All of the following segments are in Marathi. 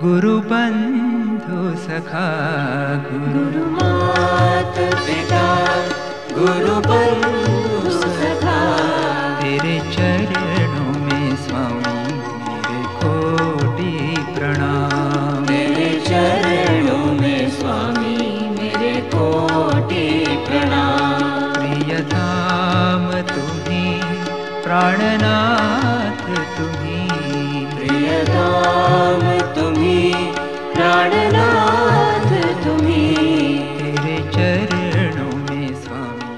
गुरुबंधु सखा गुरुमात पिता गुरुबंधु सखा, तेरे चरणों में स्वामी मेरे कोटि प्रणाम। तेरे चरणों में स्वामी मेरे कोटि प्रणाम। प्रियधाम तुम्ही प्राणनाथ तुम्ही, प्रियधाम तुम्ही प्राणनाथ तुम्ही, तेरे चरणों में स्वामी।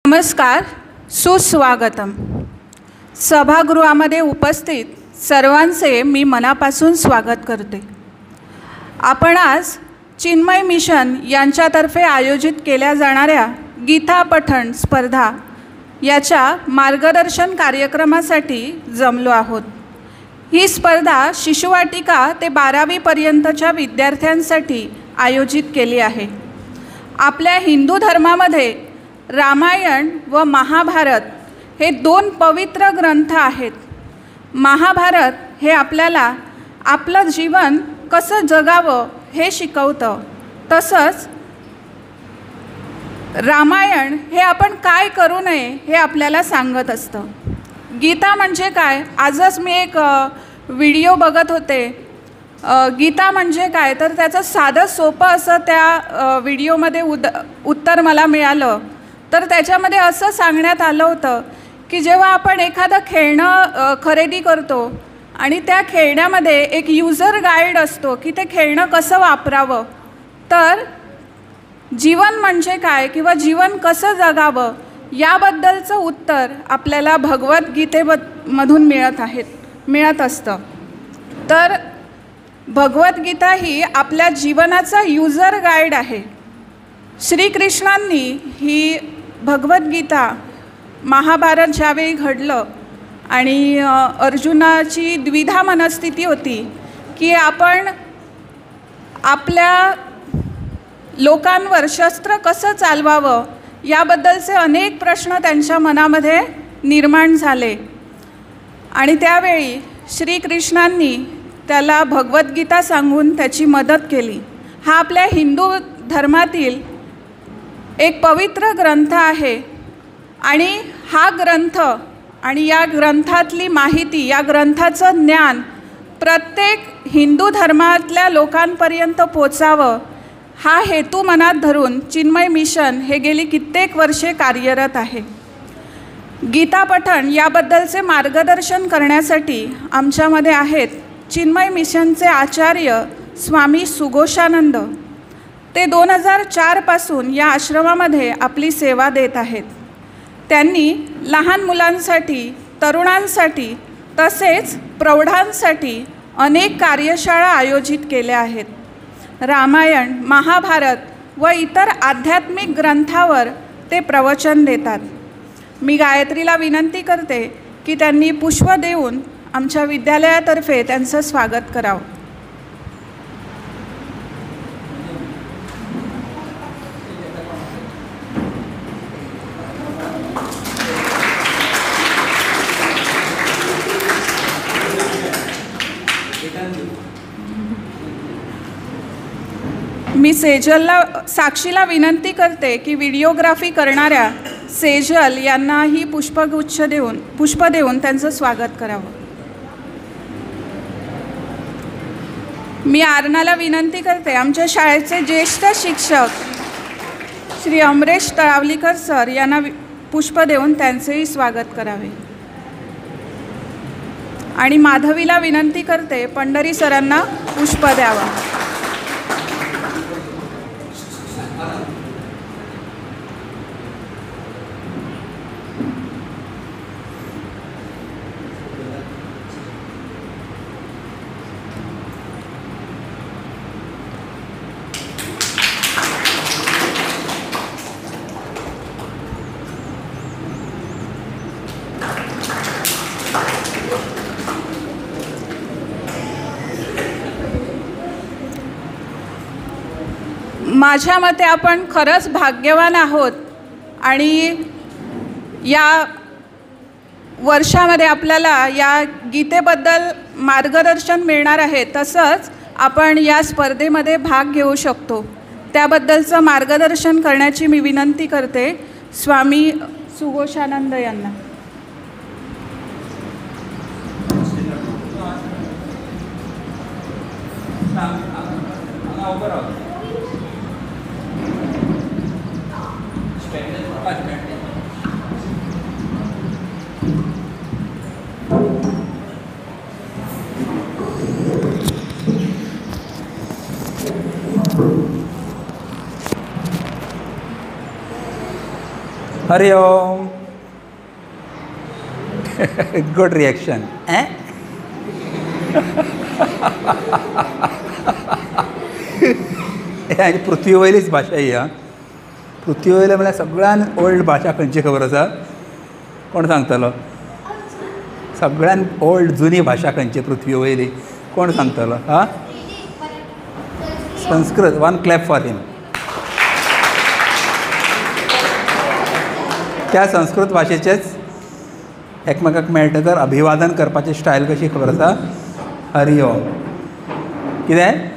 नमस्कार, सुस्वागतम। सभागृहामध्ये उपस्थित सर्वांचे मी मनापासून स्वागत करते। आपण आज चिन्मय मिशन यांच्यातर्फे आयोजित केल्या जाणाऱ्या गीता पठण स्पर्धा याच्या मार्गदर्शन कार्यक्रमासाठी जमलो आहोत। ही स्पर्धा शिशुवाटिका ते 12वी पर्यंतच्या विद्यार्थ्यांसाठी आयोजित केली आहे। आपल्या हिंदू धर्मामध्ये रामायण व महाभारत हे 2 पवित्र ग्रंथ आहेत। महाभारत हे आपल्याला आपलं जीवन कसं जगावं हे शिकवतं, तसंच रामायण हे आपण काय करू नये हे आपल्याला सांगत असतं। गीता म्हणजे काय? आजच मी एक व्हिडिओ बघत होते। गीता म्हणजे काय तर त्याचं साधं सोपं असं त्या व्हिडिओमध्ये उत्तर मला मिळालं। तर त्याच्यामध्ये असं सांगण्यात आलं होतं की जेव्हा आपण एखादं खेळणं खरेदी करतो आणि त्या खेळण्यामध्ये एक यूजर गाईड असतो की ते खेळणं कसं वापरावं, तर जीवन म्हणजे काय किंवा जीवन कसं जगावं याबद्दलचं उत्तर आपल्याला भगवद्गीतेमधून मिळत असतं। तर भगवद्गीता ही आपल्या जीवनाचा यूजर गाईड आहे। श्रीकृष्णांनी ही भगवद्गीता महाभारत ज्यावेळी घडलं आणि अर्जुनाची द्विधा मनस्थिती होती की आपण आपल्या लोकांवर शस्त्र कसं चालवावं याबद्दलचे अनेक प्रश्न त्यांच्या मनामध्ये निर्माण झाले आणि त्यावेळी श्रीकृष्णांनी त्याला भगवद्गीता सांगून त्याची मदत केली। हा आपल्या हिंदू धर्मातील एक पवित्र ग्रंथ आहे आणि हा ग्रंथ आणि या ग्रंथातली माहिती, या ग्रंथाचं ज्ञान प्रत्येक हिंदू धर्मातल्या लोकांपर्यंत पोचावं हा हेतू मनात धरून चिन्मय मिशन हे गेली कित्येक वर्षे कार्यरत आहे। गीता पठण याबद्दलचे मार्गदर्शन करण्यासाठी आमच्यामध्ये आहेत चिन्मय मिशनचे आचार्य स्वामी सुघोषानंद। ते 2004 पासून या आश्रमामध्ये आपली सेवा देत आहेत। त्यांनी लहान मुलांसाठी, तरुणांसाठी तसेच प्रौढांसाठी अनेक कार्यशाळा आयोजित केल्या आहेत। रामायण, महाभारत व इतर आध्यात्मिक ग्रंथावर ते प्रवचन देतात। मी गायत्रीला विनंती करते की त्यांनी पुष्प देऊन आमच्या विद्यालयातर्फे त्यांचं स्वागत करावं। मी साक्षीला विनंती करते की व्हिडिओग्राफी करणाऱ्या सेजल यांनाही पुष्प देऊन त्यांचं स्वागत करावं। मी आरणाला विनंती करते आमच्या शाळेचे ज्येष्ठ शिक्षक श्री अमरेश तळावलीकर सर यांना पुष्प देऊन त्यांचेही स्वागत करावे आणि माधवीला विनंती करते पंढरी सरांना पुष्प द्यावं। माझ्या मते आपण खरंच भाग्यवान आहोत आणि या वर्षामध्ये आपल्याला या गीतेबद्दल मार्गदर्शन मिळणार आहे, तसंच आपण या स्पर्धेमध्ये भाग घेऊ शकतो. त्याबद्दलचं मार्गदर्शन करण्याची मी विनंती करते स्वामी सुघोषानंद यांना. हरि ओम. Good reaction. पृथ्वी वयलीच भाशा ही. पृथ्वी वयली म्हळ्यार सगळ्यान ओल्ड भाशा खंयची खबर आसा? कोण सांगतलो? सगळ्यान ओल्ड जुनी भाशा खंयची पृथ्वी वयली? कोण सांगतलो? संस्कृत. वन क्लॅप फॉर हिम. त्या संस्कृत भाशेचेच एकमेकाक मेळटकर अभिवादन करपाची स्टायल कशी खबर आसा? हरि ओम. कितें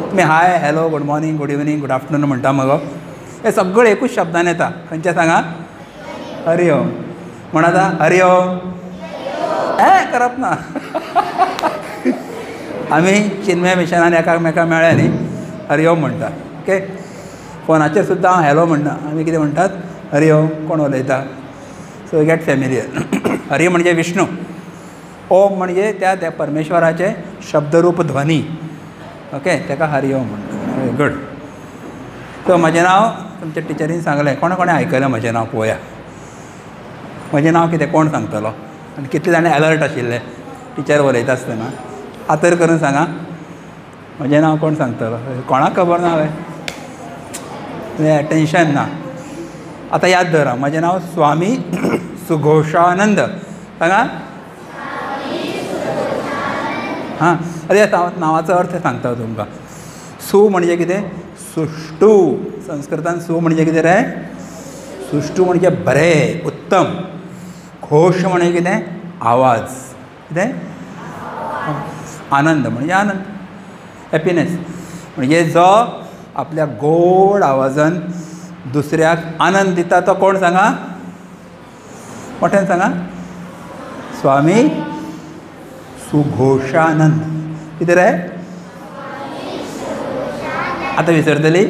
तुमी hi, hello, good morning, good evening, good afternoon म्हणटा मगो. हे सगळे एकूच शब्दान येता. खंयचे सांगा? हरि ओम. म्हणा हरि ओम. करप ना. आमी चिन्मय मिशनान एकामेकाक मेळ्ळे न्ही, हरि ओम म्हणटा. ओके. फोनाचेर सुद्दां हांव हॅलो म्हणटा, आमी कितें म्हणटात? हरि ओम. कोण उलयता? So gate familiar. हरी म्हणजे विष्णू, ओम म्हणजे त्या परमेश्वराचे शब्दरूप ध्वनी. ओके, ताका हरि ओम म्हणटा. गुड. सो म्हजें नांव तुमच्या टिचरीन सांगलें. कोणे कोणें आयकलें म्हजें नांव? पळोवया. म्हजें नांव कितें कोण सांगतलो? आनी कितले जाण अलर्ट आशिल्ले टिचर उलयता आसतना? आतर करून सांगा. म्हजें नांव कोण सांगतलो? कोणाक खबर ना हांवें टेन्शन ना. आतां याद दवरा, म्हजें नांव स्वामी सुघोषानंद. सांगा. हां, अरे नांवाचो अर्थ सांगता तुमकां. सु म्हणजे कितें? सुष्टू. संस्कृतान सु म्हणजे कितें रे? सुष्टू म्हणजे बरें, उत्तम. घोष म्हणजे कितें? आवाज. कितें? आनंद म्हणजे आनंद, हॅपिनेस. म्हणजे जो आपल्या गोड आवाजान दुसऱ्याक आनंद दिता तो कोण? सांगा. मोठ्यान सांगा. स्वामी सुघोषानंद. कितें रे? आतां विसरतली?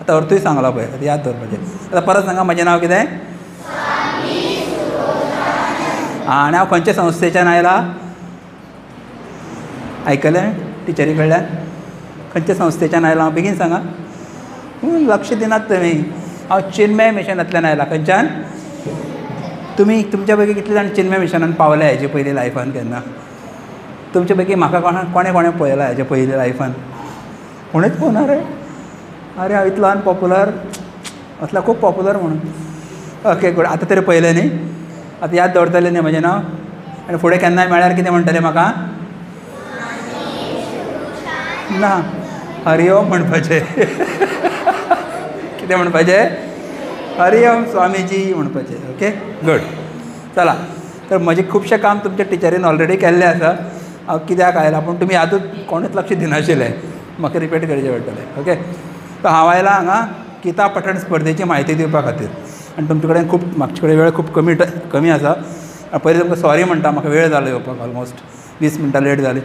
आतां अर्थूय सांगलो पळय, आतां याद दवरपाचें. आतां परत सांगा. म्हजें नांव कितें? आनी हांव खंयच्या संस्थेच्यान आयला? आयकलें टिचरी कडल्यान? खंयच्या संस्थेच्यान आयला? हांव बेगीन सांगा. लक्ष दिनात तुमी. हांव चिन्मय मिशनांतल्यान आयला. खंयच्यान? तुमी तुमच्या पैकी कितले जाण चिन्मय मिशनान पावले हेजे पयलीं लायफान केन्ना? तुमचे पैकी म्हाका कोणें पळयला हेजे पयलीं लायफान? कोणेच पळोवना रे. अरे हांव इतलो अनपॉप्युलर असला, खूब पॉप्युलर म्हणून. Okay, good. आतां तरी पळयलें न्ही? आतां याद दवरतलें न्ही म्हजें नांव? आनी फुडें केन्नाय मेळ्ळ्यार कितें म्हणटलें म्हाका? ना, हरि ओम म्हणपाचें. कितें म्हणपाचें? हरि ओम स्वामीजी म्हणपाचें. Okay, good. चला, तर म्हजें खुबशें काम तुमच्या टिचरीन ऑलरेडी केल्लें आसा. हांव कित्याक आयला पूण तुमी हातूंत कोणूच लक्ष दिनाशिल्ले. म्हाका रिपीट करचें पडटलें. ओके. तर हांव आयला हांगा किताब पठण स्पर्धेची म्हायती दिवपा खातीर. आनी तुमचे कडेन म्हाजे कडेन वेळ खूब कमी आसा. पयलीं तुमकां सॉरी म्हणटा, म्हाका वेळ जालो येवपाक. ऑलमोस्ट 20 मिनटां लेट जाली.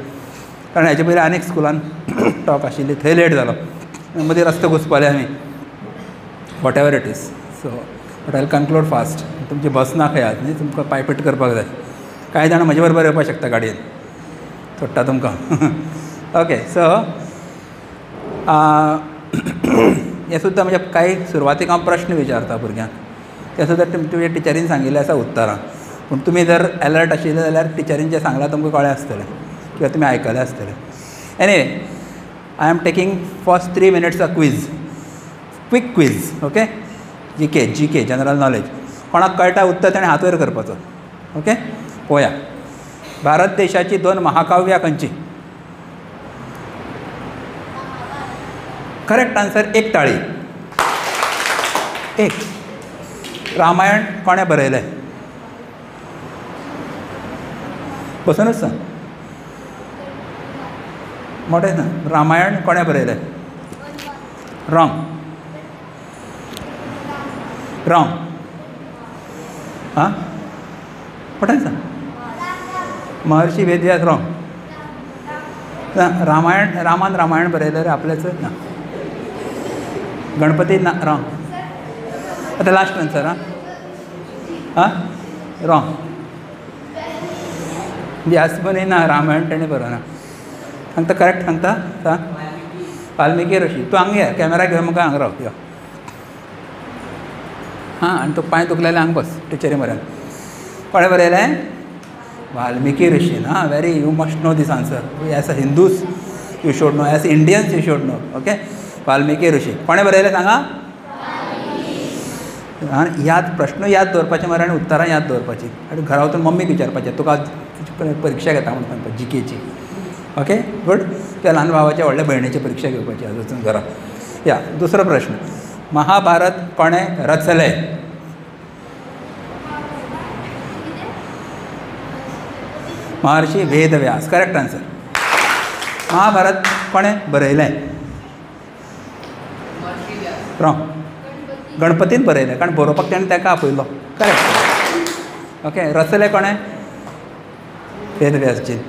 कारण हेचे पयलीं आनीक स्कुलान टॉक आशिल्ली, थंय लेट जालो. मदीं रस्तो घुसपाले आमी. What ever it is. So but I will conclude fast. तुमची बस ना खंय न्ही, तुमकां पायपीट करपाक जाय. कांय जाणां म्हजे बरोबर येवपाक शकता गाडयेन. सोडटा तुमकां. ओके. सो हे सुद्दां म्हणजे काही सुरवातीक हांव प्रश्न विचारता भुरग्यांक. ते सुद्दां तुमच्या टिचरीन सांगिल्लें आसा उतरां. पूण तुमी जर अलर्ट आशिल्ले जाल्यार टिचरीन जें सांगलां तुमकां कळ्ळें आसतलें किंवा तुमी आयकलें आसतलें. Anyway, I am taking first 3 minutes a quiz. Quick quiz. Okay. G K general knowledge. कोणाक कळटा उत्तर ताणें हात वयर करपाचो. ओके. पळोवया. भारत देशाची 2 महाकाव्यां खंयची? Correct answer 1 ताळी. 1. रामायण कोणें बरयलें? बसूनच सांग. मोठें ना. रामायण कोणें बरयलें? रॉंग. रॉंग. हां मोठें सांग. महर्षी वेदव्यास. रॉंग. रामायण रामान रामायण बरयलें रे आपलेच ना. गणपती ना. रॉंग. आतां लास्ट आन्सर. हां रॉंग. व्यासमुनी ना. रामायण तेणें बरोवना. सांगता करेक्ट सांगता. सांग. वाल्मिकी ऋषी. तूं हांगा ये. कॅमेरा घेवन म्हाका हांगा राव. यो. हां आनी तूं पांय दुखलेले हांगा बस टिचरी म्हऱ्यान. कोणें बरयलें? वाल्मिकी ऋषी ना. Very you must know this answer. As a Hindus you should know. As Indians you should know. Okay. Valmiki Rishi. कोणें बरयलें सांगा? याद प्रश्न याद दवरपाचे मरे आनी उत्तरां याद दवरपाची. आनी घरा वचून मम्मीक विचारपाचें तुका परीक्षा घेता म्हणून सांगता जीकेची. Okay good. त्या ल्हान भावाच्या व्हडल्या भयणीची परीक्षा घेवपाची आज वचून घरा. या दुसरो प्रश्न. महाभारत कोणें रचलें? महर्षी वेदव्यास. Correct answer. महाभारत कोणें बरयलें? रॉंग. गणपतीन बरयलें कारण बरोवपाक तेणें ताका आपयलो. करेक्ट. ओके. रचलें कोणें? वेदव्यासजीन.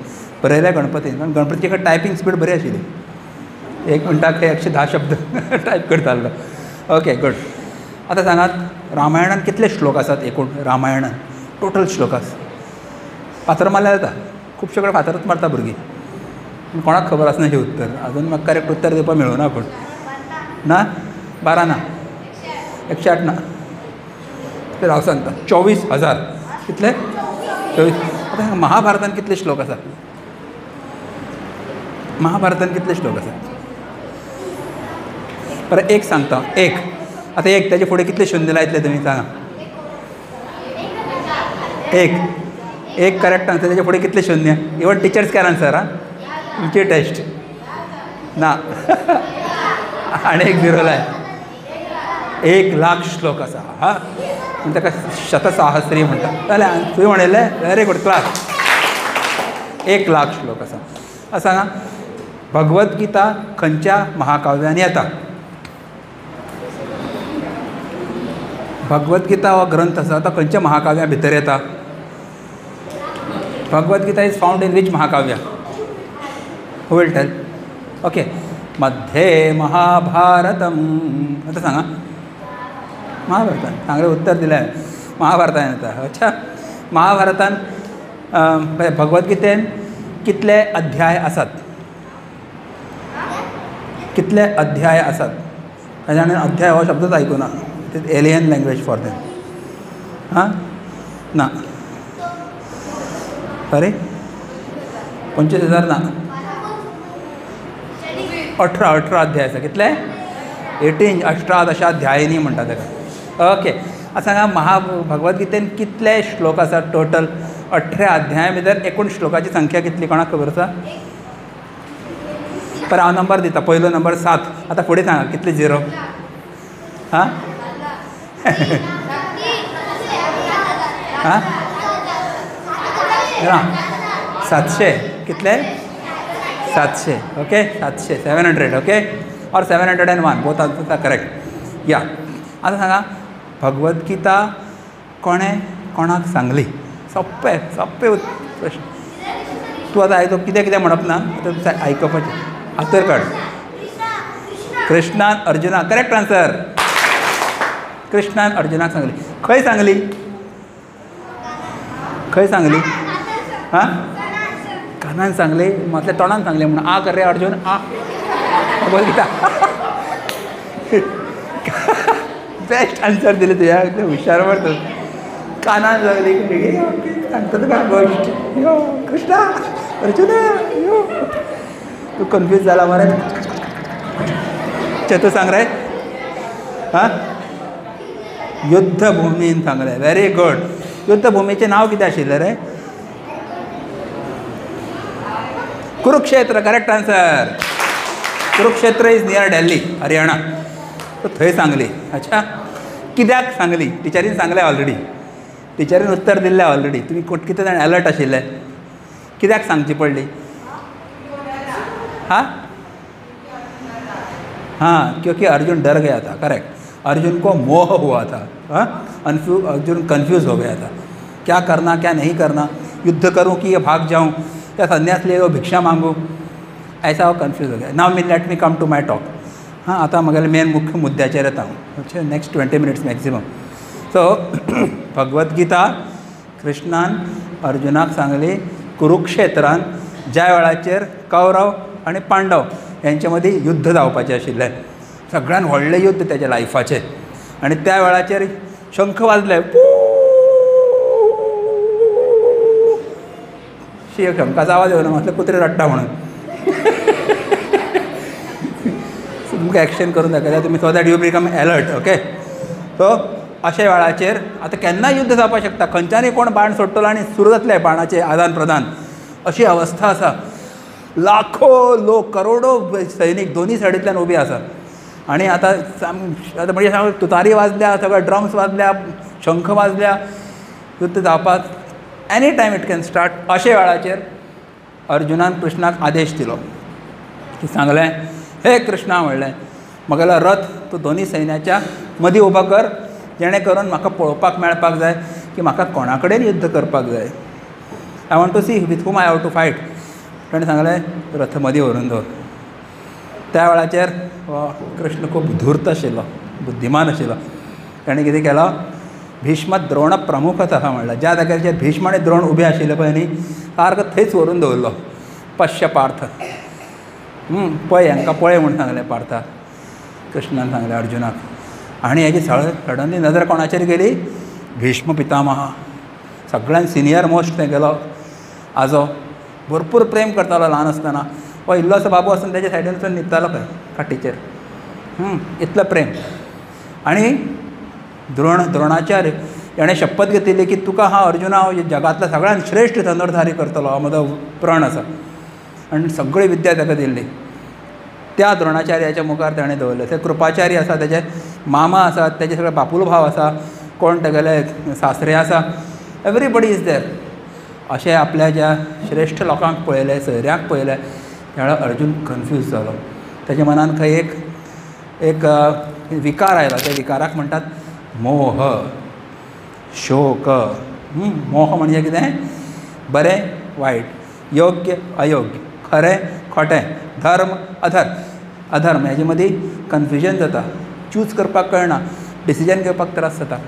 बरयलें गणपतीन. कारण गणपतीचे कडेन टायपींग स्पीड बरी आशिल्ली. 1 मिनटाक 110 शब्द टायप करतालो. Okay good. आतां सांगात रामायणान कितले श्लोक आसात एकूण? रामायणान टोटल श्लोक आसा. फातर मारल्यार जाता. खुबशे कडेन फातरच मारता भुरगीं. पूण कोणाक खबर आसना हें उत्तर. आजून म्हाका करेक्ट उत्तर दिवपाक मेळूना. पूण ना 12 ना 108 ना. ते हांव सांगता 24,000. कितले? 24. आतां महाभारतान कितले श्लोक आसात? महाभारतान कितले श्लोक आसात? बरें एक सांगता. एक. आतां एक तेजे फुडें कितले शुन्य लायतले तुमी सांगा? एक करेक्ट आन्सर. तेजे फुडें कितले शुन्य? Even teachers can answer. हां तुमची टेस्ट ना. आनी एक 0 लाय. 1,00,000 श्लोक आसा. हां पूण ताका शतसाहस्री म्हणटा. जाल्यार तुवें म्हणिल्लें वेरी गूड. क्लास. 1,00,000 श्लोक आसा. आतां सांगा भगवद्गीता खंयच्या महाकाव्यान येता? भगवद्गीता हो ग्रंथ आसा तो खंयच्या महाकाव्या भितर येता? Bhagavad Gita is found in which महाकाव्य? Who will tell? ओके. मध्ये महाभारतम. आतां सांगा. महाभारतान. सांगले उत्तर दिलें. महाभारतान येता. अच्छा. महाभारतान भगवद्गीतेन कितले अध्याय आसात? कितले अध्याय आसात? ताणे अध्याय हो शब्दच आयकुना. It is alien language for them. हां ना. सॉरी 25,000 ना. 18 अध्याय आसा. कितले? 18 अध्यायनी म्हणटा ताका. ओके. आतां सांगा भगवद्गीतेन कितले श्लोक आसात टोटल? 18 अध्याया भितर एकूण श्लोकाची संख्या कितली कोणाक खबर आसा? पर हांव नंबर दिता. पयलो नंबर 7. आतां फुडें सांगा कितले 0? हां हां 700. कितले? 700. ओके 700. 700. ओके और 701. Both are correct. या आतां सांगा भगवद्गीता कोणें कोणाक सांगली? सोप्पे प्रश्न. तूं आतां आयको कितें कितें म्हणप ना. आतां आयकपाचें. आतर काड. कृष्णान अर्जुनाक. Correct answer. कृष्णान अर्जुनाक सांगली. खंय सांगली? खंय सांगली? हां कानान सांगली. म्हटल्या तोंडान सांगली म्हणून. आ कर रे अर्जुन. आ भगवद्गीता. बेस्ट आन्सर दिले तुज्या. हुशार मरे. कानान सांगली. सांगता तुका गोश्ट. यो कृष्णा अर्जुना यो. तू कन्फ्यूज जाला मरे. तू सांग रे. हां युद्धभूमीन सांगलें. Very good. युद्धभूमीचें नांव कितें आशिल्लें रे? Kurukshetra. Correct answer. Kurukshetra is near Delhi Haryana. तो थंय सांगली. अच्छा. कित्याक सांगली? टिचरीन सांगलें ऑलरेडी. टिचरीन उत्तर दिल्लें ऑलरेडी. तुमी कितें जाण अलर्ट आशिल्ले. कित्याक सांगची पडली? हाँ हाँ, क्योंकि अर्जुन डर गया था, करेक्ट। अर्जुन को मोह हुआ था, हाँ, अर्जुन कंफ्यूज हो गया था, क्या करना क्या नहीं करना, युद्ध करूं कि ये भाग जाऊं, या संन्यास ले भिक्षा मांगू, ऐसा वो कन्फ्यूज हो गया. Now let me come to my talk. हां, आता म्हगेले मेन मुख्य मुद्द्याचेर येता हांव. Okay, next 20 minutes maximum. So Bhagavad Gita कृष्णान अर्जुनाक सांगली कुरुक्षेत्रान ज्या वेळाचेर कौरव आनी पांडव यांच्या मदीं युद्ध जावपाचें आशिल्लें, सगळ्यान व्हडलें युद्ध तेज्या लायफाचें. आनी त्या वेळाचेर शंख वाजले, एक शंखाचा आवाज येवना, म्हटलं कुत्रे रडटा म्हणून. तुमकां एक्शन करून दाखयता तुमी, so that you become alert. Okay, so अशा वेळाचेर आतां केन्नाय युद्ध जावपाक शकता, खंयच्यानय कोण बाण सोडटलो आनी सुरू जातलें बाणाचें आदान प्रदान, अशी अवस्था आसा. लाखो लोक, करोडो सैनीक दोनी सायडींतल्यान उबे आसा. आनी आतां म्हणजे सांग, तुतारी वाजल्या, सगळे ड्रम्स वाजल्या, शंख वाजल्या, युद्ध जावपाक any time it can start. अशे वेळाचेर अर्जुनान कृष्णाक आदेश दिलो की सांगलें, हे कृष्णा म्हणलें, म्हगेलो रथ तूं दोनी सैन्याच्या मदीं उबो कर, जेणे करून म्हाका पळोवपाक मेळपाक जाय की म्हाका कोणा कडेन युद्ध करपाक जाय. I want to see with whom I have to fight. ताणें सांगलें रथ मदीं व्हरून दवर. त्या वेळाचेर कृष्ण खूब धूर्त आशिल्लो, बुद्धिमान आशिल्लो. ताणें कितें केलो, भीष्म द्रोण प्रमुखच आसा म्हणलें. ज्या जाग्याचेर भीष्म आनी द्रोण उबे आशिल्ले पळय न्ही, सारको थंयच व्हरून दवरलो. पश्य पार्थ, पळय हांकां पळय म्हूण सांगलें पार्थाक. कृष्णान सांगलें अर्जुनाक. आनी हेजी सडनली नजर कोणाचेर गेली, भीष्म पितामहा, सगळ्यान सिनियर मोस्ट थंय गेलो आजो. भरपूर प्रेम करतालो ल्हान आसतना. हो इल्लोसो बाबू आसून तेजे सायडीन वचून न्हिदतालो खंय काटीचेर. इतलो प्रेम. आनी द्रोणाचार्य हेणें शपथ घेतिल्ली की तुका हांव अर्जुना हांव जगांतलो सगळ्यान श्रेश्ठ धनुर्धारी करतलो, हो म्हजो प्रण आसा. आनी सगळी विद्या ताका दिल्ली. त्या द्रोणाचार्याच्या मुखार ताणें दवरलें. ते कृपाचार्य आसा, तेजे मामा आसात, तेजे सगळे बापूल भाव आसा, कोण तेगेले सासरे आसा, एवरीबडी इज देर. अशें आपल्या ज्या श्रेश्ठ लोकांक पळयलें, सैऱ्यांक पळयलें, त्या वेळार अर्जून कन्फ्यूज जालो. तेज्या मनान खंय एक विकार आयलो. त्या विकाराक म्हणटात मोह, शोक. मोह म्हणजे कितें, बरें वायट, योग्य अयोग्य, खरें खोटें, धर्म अधर्म, हेजे मदीं कन्फ्युजन जाता, चूज करपाक कळना, डिसिजन घेवपाक त्रास जाता.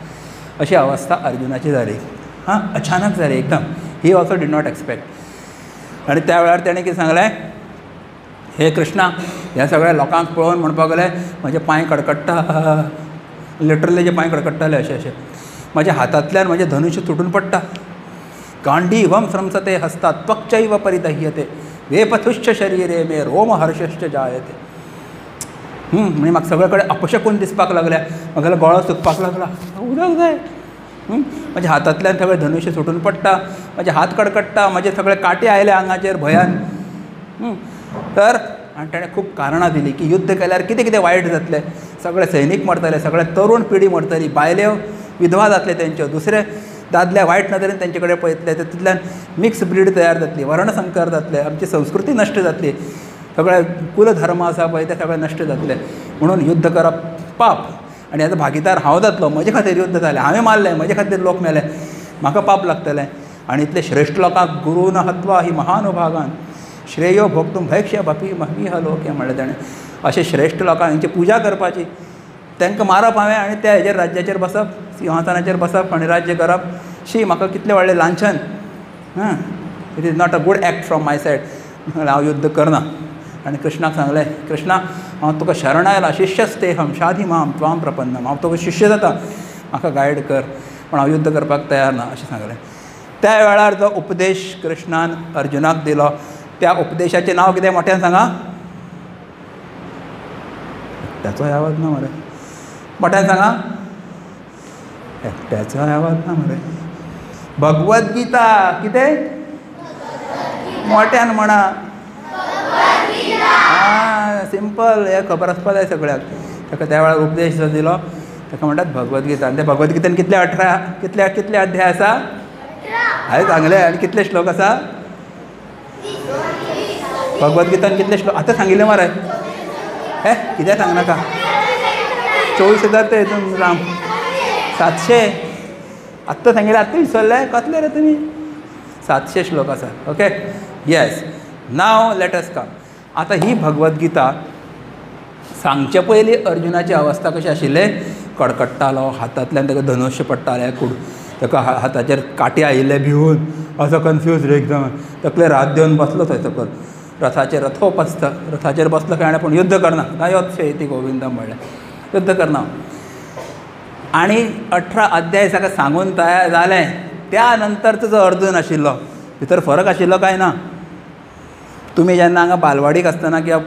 अशी अवस्था अर्जुनाची जाली. हां, अचानक जाली एकदम. He also did not expect. आनी त्या वेळार तेणें कितें सांगलें, हे कृष्णा, ह्या सगळ्या लोकांक पळोवन म्हणपाक लागलें, म्हजे पांय कडकडटा, लिटरली जे पांय कडकडटाले अशें. म्हज्या हातांतल्यान म्हजें धनुश्य तुटून पडटा. गांडीवम स्रंसते हस्तात् त्वक्चैव परिदह्यते, वेपथुश्च शरीरे मे रोमहर्षश्च जायते. म्हणजे म्हाका सगळे कडेन अपशकून दिसपाक लागल्या, म्हगेलो गळो सुकपाक लागला, उदक जाय. म्हज्या हातांतल्यान सगळें धनुश्य सुटून पडटा, म्हजे हात कडकडटा, म्हजे सगळे काटे आयले आंगाचेर भयान. तर आनी ताणें खूब कारणां दिलीं की युद्ध केल्यार कितें कितें वायट जातलें. सगळे सैनीक मरतले, सगळे तरूण पिढी मरतली, बायल्यो विधवा जातले तेंच्यो, दुसरे दादले वायट नदरेन तेंचे कडेन पळयतले, तातूंतल्यान मिक्स ब्रीड तयार जातली, वर्णसंकर जातले, आमची संस्कृती नश्ट जातली, सगळे कुलधर्म आसा पळय ते सगळे नश्ट जातले. म्हणून युद्ध करप पाप. आनी हेजो भागीदार हांव जातलो. म्हजे खातीर युद्ध जालें, हांवें मारलें, म्हजे खातीर लोक मेले, म्हाका पाप लागतलें. आनी इतले श्रेश्ठ लोकांक गुरून हत्वा ही महानुभागान श्रेयो भोगतुम भैक्ष्य भपी महमीह लोके म्हणलें ताणें. अशे श्रेश्ठ लोकांक हेंची पुजा करपाची, तांकां मारप हांवें आनी त्या हेजेर राज्याचेर बसप, सिंहासनाचेर बसप आनी राज्य करप. शी, म्हाका कितलें व्हडलें लांछन. It is not a good act from my side. हांव युद्ध करना. आनी कृष्णाक सांगलें, कृष्णा, हांव तुका शरण आयला, शिष्यस्तेहम शाधी माम त्वाम प्रपन्नम. हांव तुका शिष्य जाता, म्हाका गायड कर, पूण हांव युद्ध करपाक तयार ना अशें सांगलें. त्या वेळार जो उपदेश कृष्णान अर्जुनाक दिलो, त्या उपदेशाचें नांव कितें मोठ्यान सांगा. एकट्याचोय आवाज ना मरे, मोठ्यान सांगा. एकट्याचोय आवाज ना मरे. भगवद्गीता. कितें, मोठ्यान म्हणा. हां, सिंपल, हे खबर आसपा जाय सगळ्याक. ताका त्या वेळार उपदेश जो दिलो ताका म्हणटात भगवद्गीता. आनी त्या भगवद्गीतेन कितले अध्याय आसा, हांवें सांगले. आनी कितले श्लोक आसा, भगवद्गीतान कितले श्लोक आतां सांगिल्ले मरे हे कित्याक सांगनाका 24,000 ते हितून राम 700 आत्तां सांगिल्ले आत्तां विसरले कसले रे तुमी 700 श्लोक आसात okay yes now let us come आतां ही भगवद्गीता सांगचे पयलीं अर्जुनाची अवस्था कशी आशिल्ली कडकडटालो हातांतल्यान ताका धनुश्य पडटाले ताका हाताचेर काटे आयिल्ले भिवून असो कन्फ्यूज एकदम तकले रात देवन बसलो थंय सकल रथाचेर रथोप आसता रथाचेर बसलो काय पूण युद्ध करना नायोत्शे ती गोविंदा म्हणलें युद्ध करना आनी 18 अध्याय ताका सांगून तयार जालें त्या नंतरचो जो अर्जून आशिल्लो भितर फरक आशिल्लो काय ना तुमी जेन्ना हांगा बालवाडीक आसतना किंवा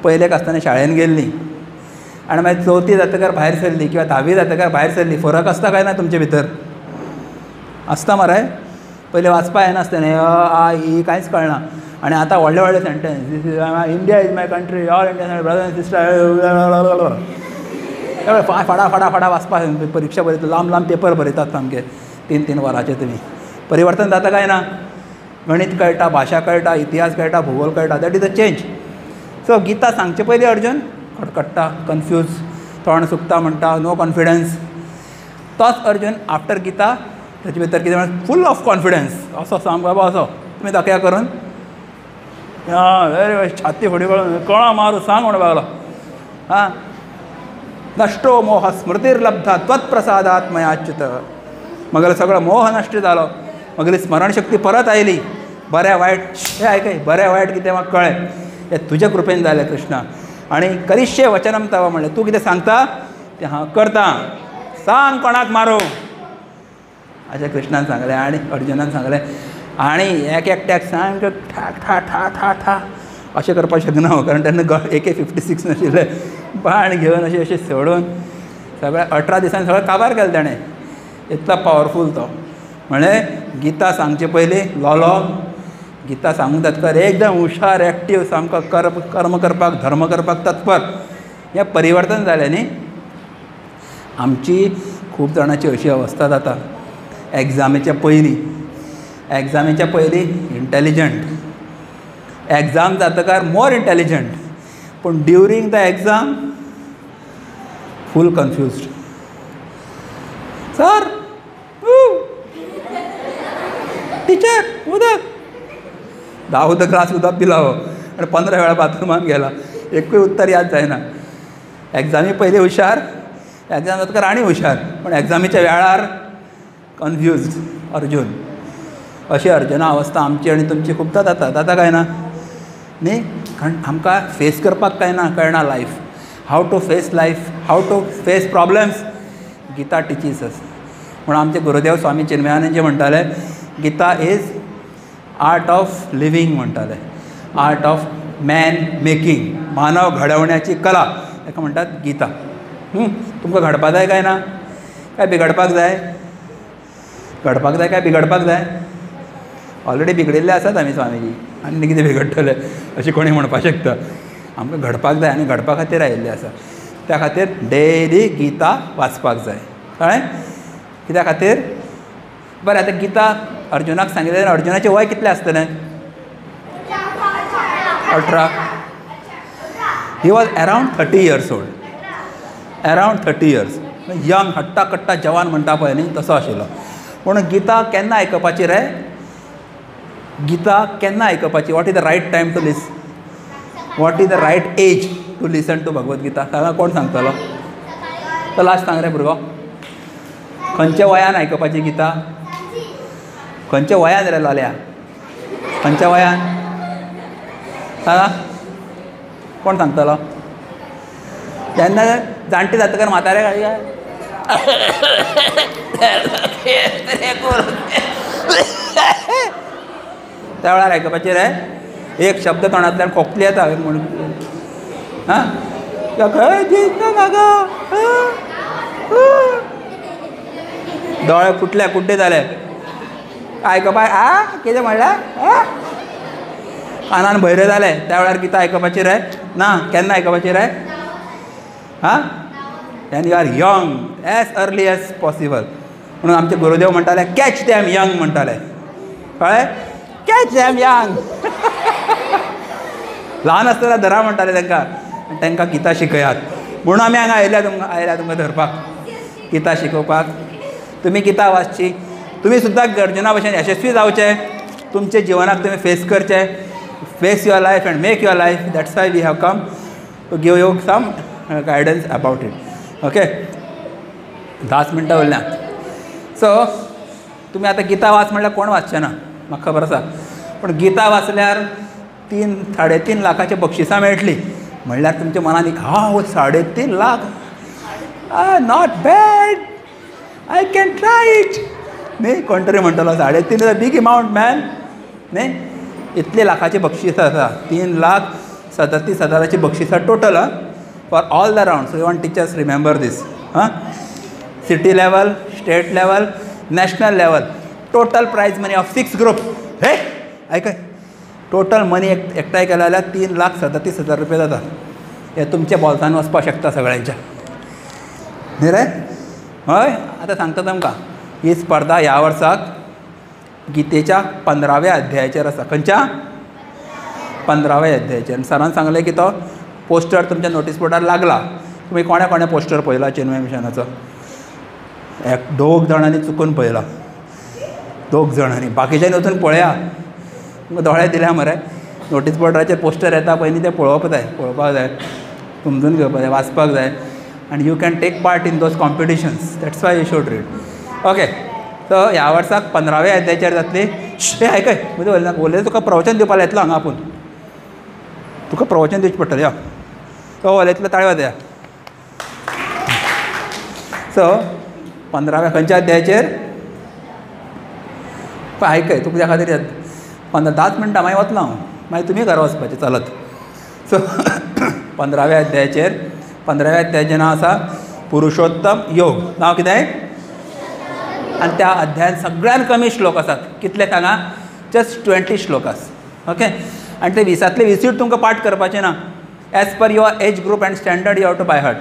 पयलेक आसतना शाळेन गेल्लीं आनी मागीर 4थी जातकर भायर सरली किंवा 10वी जातकर भायर सरली फरक आसता काय ना तुमचे भितर आसता मरे पयलीं वाचपा येनासतना आ ई कांयच कळना आनी आतां व्हडले व्हडले sentence India is my country all India brother and sister फाडा फाडा फाडा वाचपा परिक्षा बरयता लांब लांब पेपर बरयतात सामके 3-3 वरांचे तुमी परिवर्तन जाता काय ना गणित कळटा भाशा कळटा इतिहास कळटा भूगोल कळटा that is a change so Gita सांगचे पयलीं अर्जून कडकडटा कन्फ्यूज तोंड सुकता म्हणटा नो कॉन्फिडन्स तोच अर्जून आफ्टर गीता ताचे भितर कितें म्हणटा फूल ऑफ कॉन्फिडन्स असो सांग बाबा असो तुमी दाखया करून वेरी छाती फुडें करून कळा मारू सांग म्हणून लागलो हां नष्टो मोह स्मृतिर्लब्धा त्वत्प्रसादात् मयाच्युत मगेलो सगळो मोह नश्ट जालो मगेली स्मरणशक्ती परत आयली बरें वायट हें आयकय बरें वायट कितें म्हाका कळ्ळें हें तुज्या कृपेन जालें कृष्णा आनी करिष्ये वचनम तव म्हणलें तूं कितें सांगता तें हांव करतां सांग कोणाक मारूं अशें कृष्णान सांगलें आनी अर्जुनान सांगलें आनी एक एकट्याक सांग ठा ठा ठा ठा ठा अशें करपाक शकना हांव कारण तेन्ना AK-56 नाशिल्लें बाण घेवन अशें अशें सोडून सगळें 18 दिसांनी सगळें काबार केलें ताणें इतलो पावरफूल तो म्हणलें गीता सांगचे पयलीं लोलो गीता सांगूंक तत्पर एकदम हुशार एक्टीव सामको कर्म करपाक धर्म करपाक तत्पर हें परिवर्तन जालें न्ही आमची खूब जाणांची अशी अवस्था जाता एग्जामीच्या पयलीं इंटेलिजंट एग्जाम जातकार मोर इंटेलिजंट पूण during the exam full confused sir teacher उदक 10 ग्लास उदक पिला आनी 15 वेळा बाथरुमान गेला एकूय उत्तर याद जायना एग्जामी पयलीं हुशार एग्जाम जातकर आनी हुशार पूण एग्जामीच्या वेळार कन्फ्युज्ड अर्जून अशी अर्जुना अवस्था आमची आनी तुमची खुबदां जाता काय ना न्ही कारण आमकां फेस करपाक काय ना कळना life have to face life have to face problems Gita teaches us म्हणून आमचे गुरुदेव स्वामी चिन्मयानंदजी म्हणटाले Gita is art of living म्हणटाले आर्ट ऑफ मॅन मेकींग मानव घडवण्याची कला ताका म्हणटात गीता तुमकां घडपाक जाय काय ना काय बिगडपाक जाय काय बिगडपाक जाय ऑलरेडी बिगडिल्ले आसात आमी स्वामीजी आनी कितें बिगडटले अशें कोणी म्हणपाक शकता आमकां घडपाक जाय आनी घडपा खातीर आयिल्ले आसा त्या खातीर डेली गीता वाचपाक जाय कळ्ळें कित्या खातीर बरें आतां गीता अर्जुनाक सांगिल्लें अर्जुनाचें वय कितलें आसतलें 18 he was around 30 years old around 30 years young हट्टा कट्टा जवान म्हणटा पळय न्ही तसो आशिल्लो पूण गीता केन्ना आयकपाची रे गीता केन्ना आयकपाची what is the right time to what is the right age to listen to Bhagavad Gita सांगा कोण सांगतलो तो लास्ट सांग रे भुरगो खंयच्या वयान आयकपाची गीता खंयच्या वयान रे लाल्या खंयच्या वयान सांगा कोण सांगतलो जेन्ना जाणटी जातकर म्हातारे त्या वेळार आयकपाची रे एक शब्द तोंडांतल्यान खोकली येता म्हणून हां दोळे फुटले कुड्डे जाले आयकपाक कितें म्हणलें कानान भैरे जाले त्या वेळार गीता आयकपाची रे ना केन्ना आयकपाची रे हां and you are young age early age possible म्हणून आमचे गुरुदेव म्हणटाले कॅच दॅम यंग म्हणटाले कळ्ळें कॅच दॅम यंग ल्हान आसतना धरा म्हणटाले तांकां गितां शिकयात म्हणून आमी हांगा आयल्या तुमकां धरपाक गितां शिकोवपाक. तुमी गितां वाचची. तुमी सुद्दां गर्जना भशेन यशस्वी जावचे. तुमचे जिवनाक तुमी फेस करचे. Face your life and make your life. That's why we have come to give you some guidance about it. Okay 10 मिनटां उरल्यात. सो तुमी आतां गितां वाच म्हणल्यार कोण वाचचें ना म्हाका खबर आसा. पूण गितां वाचल्यार 3-3.5 लाखाची बक्षिसां मेळटली म्हणल्यार तुमच्या मनान एक 3.5 lakh not bad I can try it न्ही. कोण तरी म्हणटलो 3.5 is a big amount man न्ही. इतले लाखाची बक्षिसां आसा. 3,37,000ची बक्षिसां total for all the round. So you want teachers remember this. City level, state level, national level. Total prize money of 6 group. हे ऐकय टोटल मनी एकठांय केला जाल्यार 3,37,000 रुपया जाता. हे तुमच्या बोल्सान वचपाक शकता सगळ्यांच्या न्ही रे. हय आतां सांगता तुमकां ही स्पर्धा ह्या वर्साक गीतेच्या 15व्या अध्यायाचेर आसा. खंयच्या 15व्या अध्यायाचेर. सरान सांगलें की तो पोस्टर तुमच्या नोटीस बोर्डार लागला. तुमी कोणे कोणे पोस्टर पळयला चिन्मय मिशनाचो? 2 जाणांनी चुकून पळयला. 2 जाणांनी. बाकीच्यांनी वचून पळया. तुमकां दोळे दिल्या मरे. नोटीस बोर्डाचेर पोस्टर येता पळय ते पळोवपाक जाय समजून घेवपाक जाय वाचपाक जाय. आनी you can take part in those competitions. That's why you should read. Okay so ह्या वर्साक 15व्या अध्यायाचेर जातली. हे आयकय म्हणजे उलयलें तुका प्रवचन दिवपाक येतलो हांगा आपूण. तुका प्रवचन दिवचें पडटलें. या तो उलयतलो ताळयो वाजया. सो 15व्या खंयच्या अध्यायाचेर पळय आयकय तुका त्या खातीर 10 मिनटां मागीर वतलो हांव. मागीर तुमी घरा वचपाचें चलत. सो 15व्या अध्यायाचेर 15व्या अध्यायाचें नांव आसा पुरुषोत्तम योग. नांव कितें? आनी त्या अध्यायान सगळ्यान कमी श्लोक आसात. कितले सांगा? जस्ट 20 श्लोकास. ओके आनी ते 20तले 20 तुमकां पाठ करपाचें ना. As per your age group and standard you have to by heart.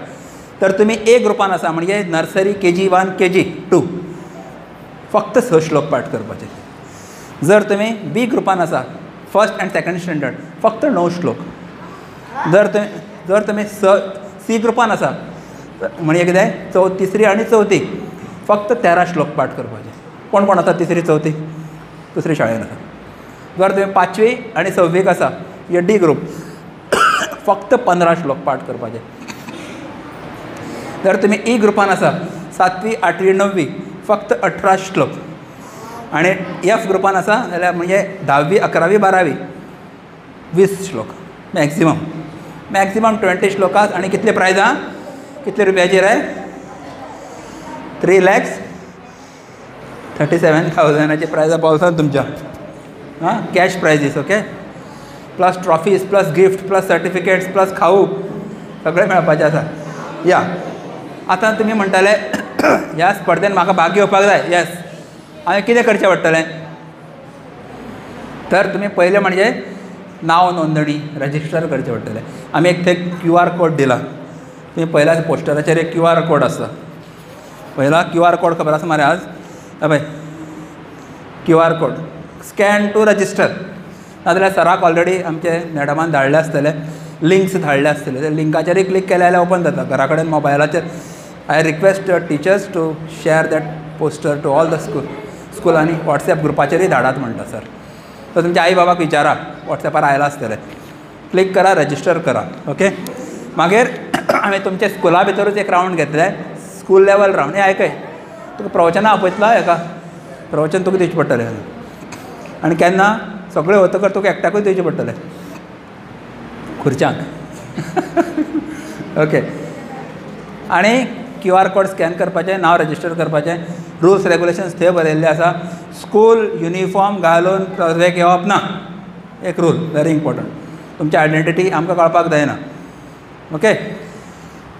तर तुमी ए ग्रुपान आसा म्हणजे नर्सरी KG1 KG2 फक्त 6 श्लोक पाठ करपाचे. जर तुमी बी ग्रुपान आसा फर्स्ट अँड सेकंड स्टँडर्ड फक्त 9 श्लोक. जर तुमी सी ग्रुपान आसा म्हणजे कितें तिसरी आनी चवथी फक्त 13 श्लोक पाठ करपाचे. कोण कोण आसा तिसरी चवथी दुसरी शाळेन आसा. जर तुमी 5वी आनी 6वीक आसा म्हणजे डी ग्रुप फक्त 15 श्लोक पाठ करपाचे. जर तुमी ई ग्रुपान आसा 7वी 8वी 9वी फक्त 18 श्लोक. आनी एफ ग्रुपान आसा जाल्यार म्हणजे 10वी 11वी 12वी 20 श्लोक मॅक्झिमम 20 श्लोकास. आनी कितले प्रायजां कितले रुपयाचेर आहे? 3,37,000ची प्रायजां पावसात तुमच्या. Cash prizes. Okay plus trophies plus gift plus certificates plus खाऊ सगळें मेळपाचें आसा. या आतां तुमी म्हणटाले ह्या स्पर्धेन म्हाका भाग घेवपाक जाय. येस हांवें कितें करचें पडटलें? तर तुमी पयलें म्हणजे नांव नोंदणी रजिस्टर करचें पडटलें. आमी एक थंय QR कोड दिला. तुमी पयला पोस्टराचेर एक QR कोड आसा. पयला QR कोड खबर आसा मरे आज? पळय QR code scan to register. नाजाल्यार सराक ऑलरेडी आमचे मॅडमान धाडले आसतले लिंक्स धाडले आसतले. त्या लिंकाचेर क्लिक केले जाल्यार ओपन जाता घरा कडेन मोबायलाचेर. I request teachers to share that poster to all the school आनी वॉट्सॅप ग्रुपाचेरय धाडात म्हणटा सर. तर तुमच्या आई बाबाक विचारा वॉट्सॅपार आयला आसतलें. क्लिक करा रजिस्टर करा. ओके मागीर हांवें तुमच्या स्कुला भितरूच एक रावंड घेतले स्कूल लेवल रावंड. हे आयकय तुका प्रवचनां आपयतलो हेका प्रवचन तुका दिवचें पडटलें. आनी केन्ना सगळें वतकर तुका एकट्याकूच दिवचें पडटलें खुर्च्यांक. ओके आनी QR कोड स्कॅन करपाचें नांव रजिस्टर करपाचें. रुल्स रेगुलेशन्स थंय बरयल्ले आसा. स्कूल युनिफॉर्म घालून प्रवेश घेवप ना. एक रूल व्हेरी इम्पॉर्टंट. तुमची आयडेंटिटी आमकां कळपाक जायना. ओके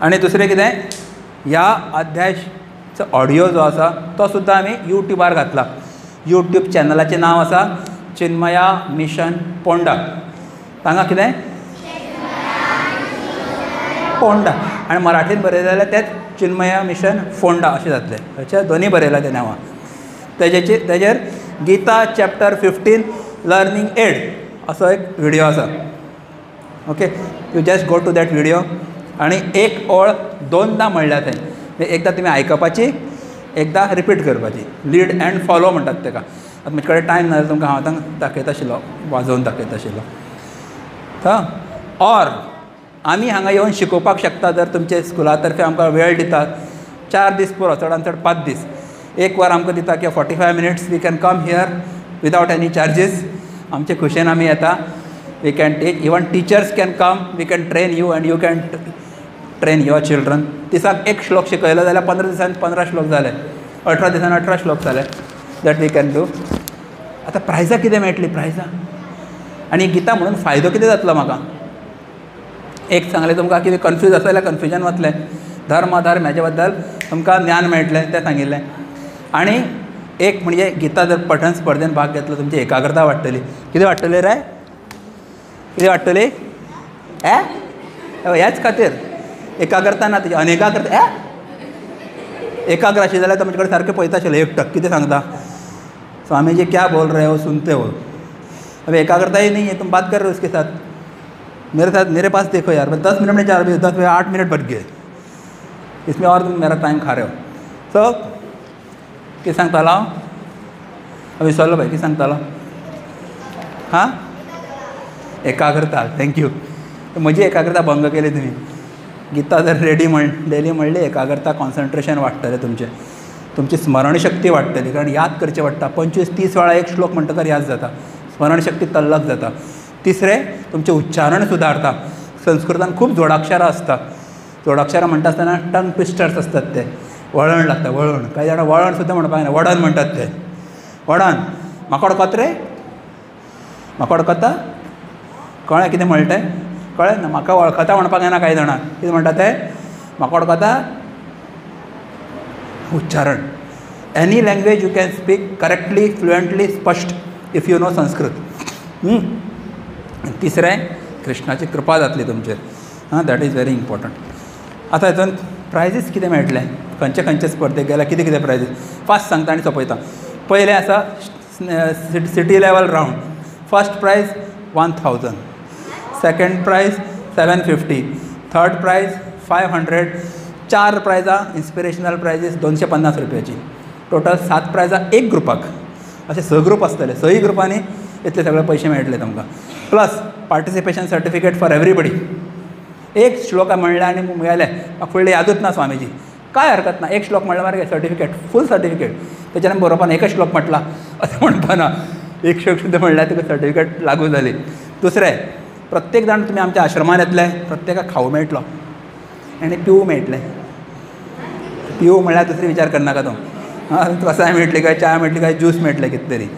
आनी दुसरें कितें ह्या अध्यायाचो ऑडियो जो आसा तो सुद्दां आमी यूट्यूबार घातला. यूट्यूब चॅनलाचें नांव आसा चिन्मया मिशन पोंडा. सांगा कितें? पोंडा. आनी मराठीन बरयलें जाल्यार तेंच चिन्मया मिशन फोंडा अशें जातलें. अशें दोनी बरयलां तें नांवां. तेजेर गीता चॅप्टर 15 लर्निंग एड असो एक व्हिडियो आसा. Okay. You just go to that video आनी एक ओळ 2दा म्हणल्या थंय. एकदां तुमी आयकपाची, एकदां रिपीट करपाची. लीड एंड फॉलो म्हणटात ताका. आतां म्हजे कडेन टायम ना जाल्यार तुमकां हांव आतां दाखयता आशिल्लो, वाजोवन दाखयता आशिल्लो. ऑर आमी हांगा येवन शिकोवपाक शकता जर तुमचे स्कुला तर्फे आमकां वेळ दितात. 4 दीस पुरो, चडांत चड 5 दीस. 1 वर आमकां दिता किंवा 45 minutes we can come here without any charges. आमचे खुशेन आमी येता. We can teach. Even teachers can come. We can train you and you can train your children. दिसाक 1 श्लोक शिकयलो जाल्यार 15 दिसान 15 श्लोक जाले. 18 दिसान 18 श्लोक जाले. That we can do. आतां प्रायजां कितें मेळटलीं? प्रायजां आनी गितां म्हणून फायदो कितें जातलो म्हाका? एक सांगलें तुमकां, कितें कन्फ्यूज आसा जाल्यार कन्फ्युजन वतलें. धर्म हेजे बद्दल तुमकां ज्ञान मेळटलें तें सांगिल्लें. आनी एक म्हणजे गितां जर पठण स्पर्धेन भाग घेतलो तुमची एकाग्रता वाडटली. कितें वाडटली रे? कितें वाडटली? ह्याच खातीर एकाग्रता ना तुजी, अनेकाग्रता. एकाग्र आशिल्ली जाल्यार तुमचे कडेन सारकें पळयता आशिल्लें एकटक कितें सांगता. स्वामी जी क्या बोल रहे हो सुनते हो. अब एकाग्रता ही नहीं है, तुम बात कर रहे हो उसके साथ. मेरे पास देखो यार, 10 मिनट में 4 बजे 10 बजे 8 मिनट बच गए. इसमें और तुम मेरा टाइम खा रहे हो. सो कितें सांगतालो हांव? विसरलो भाई कितें सांगतालो. हां, एकाग्रता. थँक्यू. म्हजी एकाग्रता भंग केली तुमी. गीता जर डेली म्हणली एकाग्रता, कॉन्सन्ट्रेशन वाडटलें तुमचें. तुमची स्मरणशक्ती वाडटली, कारण याद करचें पडटा. 25-30 वेळा एक श्लोक म्हणटकर याद जाता. स्मरणशक्ती तल्लक जाता. तिसरें, तुमचें उच्चारण सुदारता. संस्कृतान खूब जोडाक्षरां आसता. जोडाक्षरां म्हणटा आसतना टंग ट्विस्टर्स असतात ते. वळण लागता, वळण. कांय जाणां वळण सुद्दां म्हणपाक जायना, वडन म्हणटात ते. वडन. म्हाका वळखता रे? म्हाका वळखता? कळ्ळें कितें म्हणलें तें? कळ्ळें ना? म्हाका वळखता म्हणपाक जायना कांय जाणां. कितें म्हणटा ते? म्हाका वळखता? उच्चारण. Any language you can speak correctly, fluently, स्पश्ट इफ यू नो संस्कृत. तिसरें, कृष्णाची कृपा जातली तुमचेर. That is very important. आतां हितून प्रायजीस कितें मेळटलें? खंयचे स्पर्धेक गेल्यार कितें कितें प्रायजीस? फास्ट सांगता आनी सोंपयता. पयलें आसा city level round. First prize 1000, second prize 750, third prize 500, 4 प्रायजां इन्स्पिरेशनल प्रायजीस 250 रुपयाची. टोटल 7 प्रायजां एक ग्रुपाक. अशे 6 ग्रुप आसतले. 6 ग्रुपांनी इतले सगळे पयशे मेळटले तुमकां. Plus participation certificate for everybody. एक श्लोक म्हणलें आनी गेले, म्हाका फुडलें यादूच ना स्वामीजी. कांय हरकत ना. एक श्लोक म्हणल्यार मरे सर्टिफिकेट, फूल सर्टिफिकेट. तेच्यान बरोवपान एकच श्लोक म्हटला अशें म्हणपाना. एक श्लोक सुद्दां म्हणल्यार तुका सर्टिफिकेट लागू जाली. दुसरें, प्रत्येक जाण तुमी आमच्या आश्रमान येतले, प्रत्येकाक खावू मेळटलो आनी पिवू मेळटलें. पिवू म्हणल्यार दुसरी विचार करनाका तूं. कसाय मेळटली काय, च्या मेळटली काय, ज्यूस मेळटलें कितें तरी.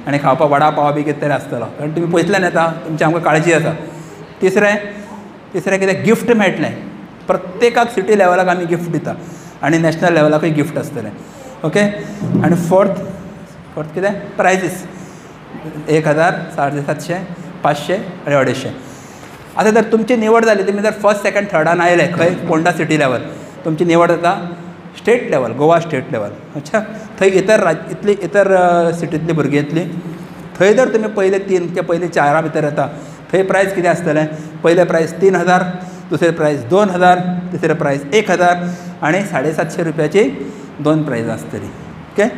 आनी खावपाक वडा पाव बी कितें तरी आसतलो, कारण तुमी पयसल्यान येता, तुमची आमकां काळजी आसा. तिसरें कितें गिफ्ट मेळटलें. प्रत्येकाक सिटी लेवलाक आमी गिफ्ट दिता आनी नॅशनल लेवलाकूय गिफ्ट आसतलें. ओके. आनी फोर्थ कितें? प्रायजीस 1000, 750, 500 आनी 250. आतां जर तुमची निवड जाली, तुमी जर फर्स्ट, सेकंड, थर्डान आयले खंय पोंडा सिटी लेवल, तुमची निवड जाता state level, Goa state level. अच्छा. थंय इतर सिटींतली भुरगीं येतलीं. थंय जर तुमी पयले 3 किंवा पयले 4 भितर येता, थंय प्रायज कितें आसतलें? पयलें प्रायज 3000, दुसरें प्रायज 2000, तिसरें प्रायज 1000 आनी 750 रुपयाची 2 प्रायजां आसतलीं. ओके.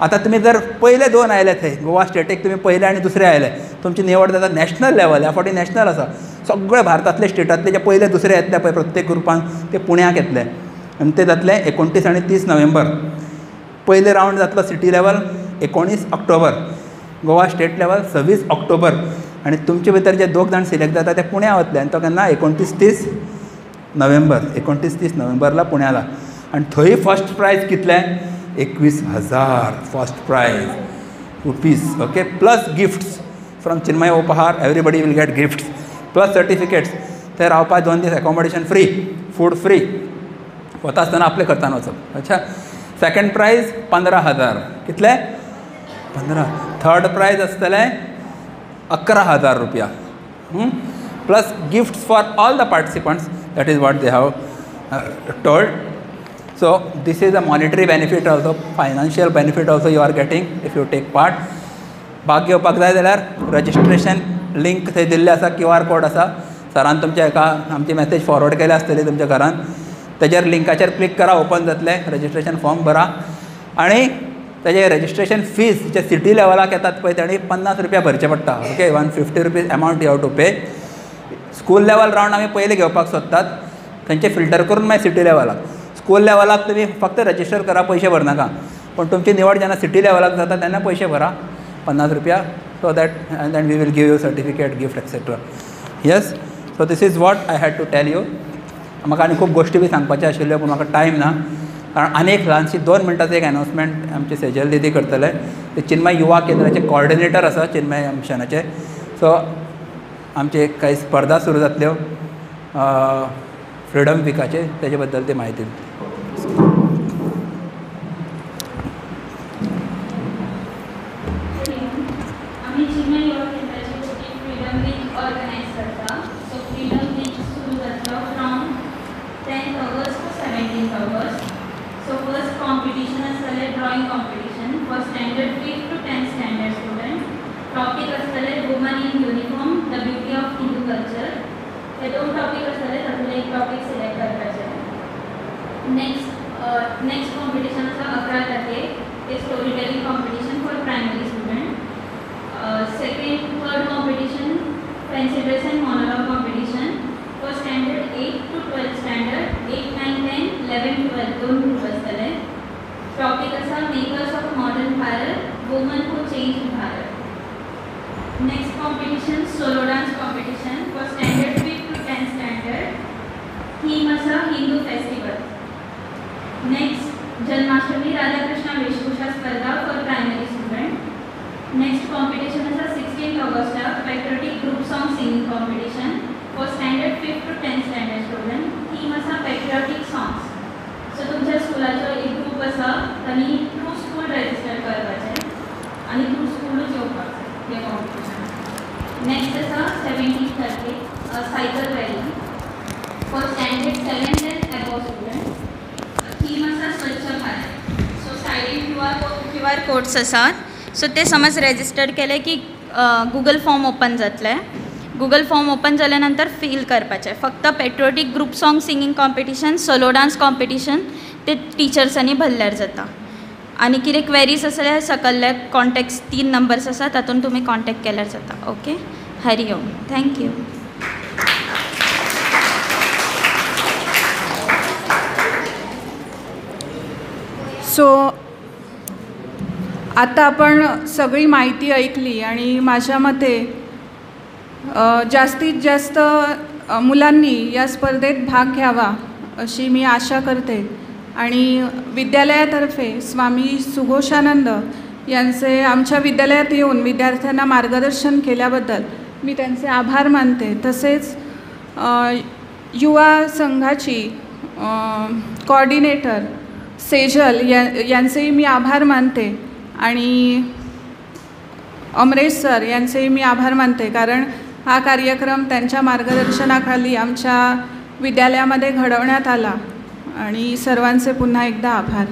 आतां तुमी जर पयले 2 आयले थंय गोवा स्टेटीक, तुमी पयले आनी दुसरे आयले, तुमची निवड जाता नॅशनल लेवल. ह्या फावटी नॅशनल आसा. सगळे भारतांतले स्टेटांतले जे पयले दुसरे येतले पळय प्रत्येक ग्रुपान, ते पुण्याक येतले आनी ते जातले 29 आनी 30 नोव्हेंबर. पयले रावंड जातलो city level 19 October, Goa state level 26 October. आनी तुमचे भितर जे 2 जाण सिलेक्ट जाता ते पुण्या वतले आनी तो केन्ना 29-30 नोव्हेंबर. 29-30 नोव्हेंबरला पुण्याला. आनी थंय फर्स्ट प्रायज कितलें? 21,000 first prize rupees. Okay. Plus gifts from Chinmaya Upahar. Everybody will get gifts plus certificates. थंय रावपाक 2 दीस एकोमोडेशन फ्री, फूड फ्री. वता आसतना आपले खर्चान वचप. अच्छा. Second prize 15,000. कितले? 15. थर्ड प्रायज आसतलें 11,000 रुपया. Plus gifts for all the participants. That is what they have told. So this is a monetary benefit also, financial benefit also you are getting if you take part. भाग घेवपाक जाय जाल्यार रजिस्ट्रेशन लिंक थंय दिल्लें आसा, QR कोड आसा. सरान तुमच्या एका आमची मॅसेज फॉरवर्ड केली आसतली तुमच्या घरान, तेजेर लिंकाचेर क्लिक करा, ओपन जातले, रजिस्ट्रेशन फॉर्म भरा आणि तेजे रजिस्ट्रेशन फीज जे सिटी लेवलाक येतात पळय तेणी 50 रुपया भरचे पडटा. Okay, 150 rupees amount you have to pay. School level round आमी पयलीं घेवपाक सोदतात, थंयचे फिल्टर करून मागीर सिटी लेवलाक. स्कूल लेवलाक तुमी फक्त रजिस्टर करा, पयशे भरनाका. पण तुमची निवड जेन्ना सिटी लेवलाक जाता तेन्ना पयशे भरा 50 रुपया, so that and then we will give you certificate, gift etcetera. Yes, so this is what I had to tell you. म्हाका आनी खूब गोश्टी बी सांगपाच्यो आशिल्ल्यो पूण म्हाका टायम ना, कारण आनी एक ल्हानशी 2 मिनटांचो एक अनाउन्समेंट आमचे सेजल दीदी करतले. ते चिन्मय युवा केंद्राचे कॉर्डिनेटर आसा चिन्मय मिशनाचे. सो आमचे काही स्पर्धा सुरू जातल्यो फ्रिडम विकाचे, तेजे बद्दल ती म्हायती. आम्ही चिन्मय युवा केंद्राची फ्रीडम वीक ऑर्गनायज करता. सो फ्रीडम वीक सुरू जातलो from 10th August to 17th August. So first competition आसतलें drawing competition for standard 5th to 10th standard student. Topic आसतलें woman in uniform, the beauty of Hindu culture. हे 2 टॉपीक आसतले, तातूंतले एक टॉपीक सिलेक्ट करपाचें. नेक्स्ट कॉम्पिटिशन आसा 11 तारखेक, ते story telling competition for primary student. Third competition fancy dress and monologue competition for standard 8th to 12th standard. 8, 9, 10, 11, 12 2 group आसतले. टॉपीक आसा makers of modern Bharat, woman who change Bharat. Next competition solo dance competition for standard 5th to 10th standard. Theme आसा हिंदू फेस्टिवल. नेक्स्ट जन्माष्टमी राधाकृष्ण वेशभूषा स्पर्धा for primary student. Next competition आसा 16th ऑगस्टाक patriotic group song singing competition for standard 5th to 10th standard student. Theme आसा पॅट्रियोटीक सॉंग्स. सो तुमच्या स्कुलाचो एक ग्रूप आसा, तांणी थ्रू स्कूल रजिस्टर करपाचें आनी थ्रू स्कूलूच येवपाक जाय हे कॉम्पिटिशन. नेक्स्ट आसा 17th तारखेक cycle rally for standard 7th and above student. Theme आसा स्वच्छ भारत. सो सायडीन QR कोड्स आसात. सो ते समज रजिस्टर केले की गुगल फॉर्म ओपन जातले. गुगल फॉर्म ओपन जाल्या नंतर फिल करपाचें. फक्त patriotic group song singing competition, solo dance competition ते टिचर्सांनी भरल्यार जाता. आनी कितें क्वेरीज आसल्यार सकयल्ले कॉन्टॅक्ट्स 3 नंबर्स आसा, तातूंत तुमी कॉन्टॅक्ट केल्यार जाता. ओके, हरि ओम, थँक्यू. सो आता आपण सगळी माहिती ऐकली आणि माझ्या मते जास्तीत जास्त मुलांनी या स्पर्धेत भाग घ्यावा अशी मी आशा करते. आणि विद्यालयातर्फे स्वामी सुघोषानंद यांचे आमच्या विद्यालयात येऊन विद्यार्थ्यांना मार्गदर्शन केल्याबद्दल मी त्यांचे आभार मानते. तसेच युवा संघाची कॉर्डिनेटर सेजल यांचेही मी आभार मानते आणि अमरेश सर यांचेही मी आभार मानते, कारण हा कार्यक्रम त्यांच्या मार्गदर्शनाखाली आमच्या विद्यालयामध्ये घडवण्यात आला. आणि सर्वांचे पुन्हा एकदा आभार.